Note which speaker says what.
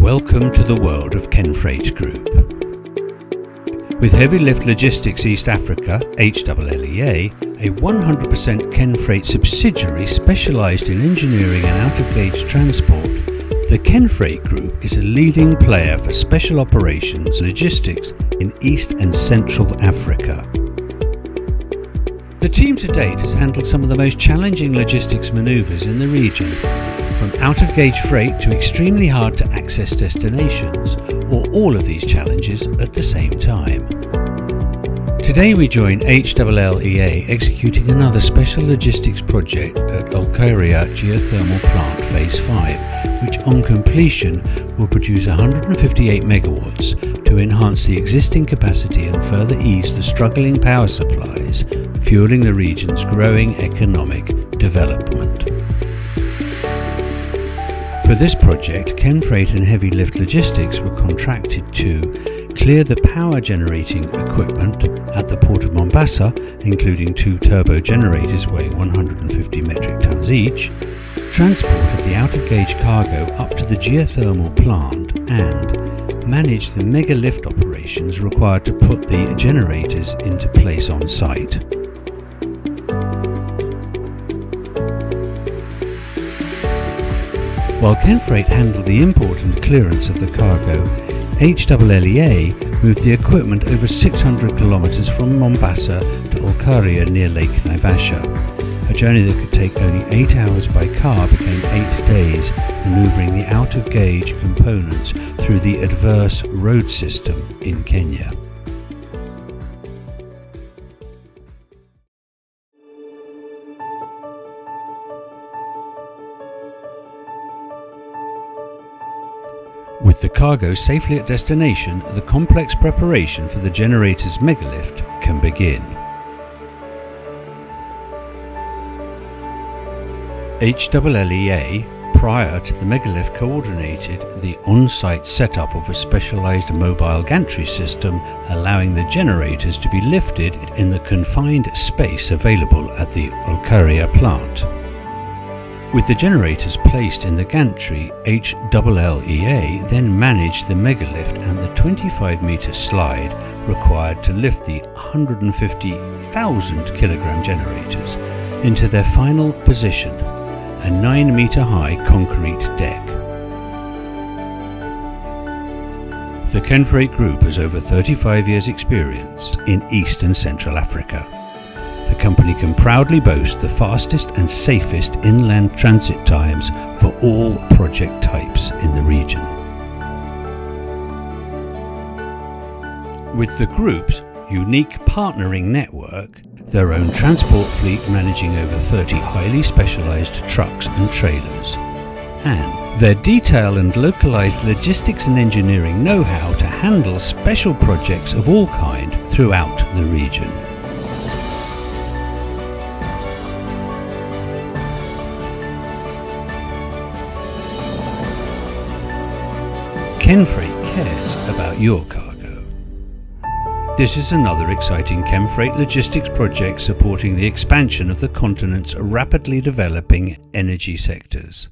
Speaker 1: Welcome to the world of Kenfreight Group. With Heavy Lift Logistics East Africa, HLLEA, a 100% Kenfreight subsidiary specialised in engineering and out-of-gauge transport, the Kenfreight Group is a leading player for special operations logistics in East and Central Africa. The team to date has handled some of the most challenging logistics manoeuvres in the region, from out-of-gauge freight to extremely hard to access destinations, or all of these challenges at the same time. Today we join HLLEA executing another special logistics project at Olkaria Geothermal Plant Phase 5, which on completion will produce 158 megawatts to enhance the existing capacity and further ease the struggling power supplies, fueling the region's growing economic development. For this project, Kenfreight and Heavy Lift Logistics were contracted to clear the power generating equipment at the port of Mombasa, including 2 turbo generators weighing 150 metric tons each, transport of the out-of-gauge cargo up to the geothermal plant, and manage the mega lift operations required to put the generators into place on site. While Kenfreight handled the import and clearance of the cargo, HLLEA moved the equipment over 600 kilometers from Mombasa to Olkaria near Lake Naivasha. A journey that could take only 8 hours by car became 8 days, maneuvering the out-of-gauge components through the adverse road system in Kenya. With the cargo safely at destination, the complex preparation for the generator's megalift can begin. HLLEA, prior to the megalift, coordinated the on-site setup of a specialised mobile gantry system, allowing the generators to be lifted in the confined space available at the Olkaria plant. With the generators placed in the gantry, HLLEA then managed the megalift and the 25-metre slide required to lift the 150,000 kilogram generators into their final position, a 9-metre high concrete deck. The Kenfreight Group has over 35 years' experience in East and Central Africa. The company can proudly boast the fastest and safest inland transit times for all project types in the region. With the group's unique partnering network, their own transport fleet managing over 30 highly specialised trucks and trailers, and their detailed and localised logistics and engineering know-how to handle special projects of all kind throughout the region. Kenfreight cares about your cargo. This is another exciting Kenfreight logistics project supporting the expansion of the continent's rapidly developing energy sectors.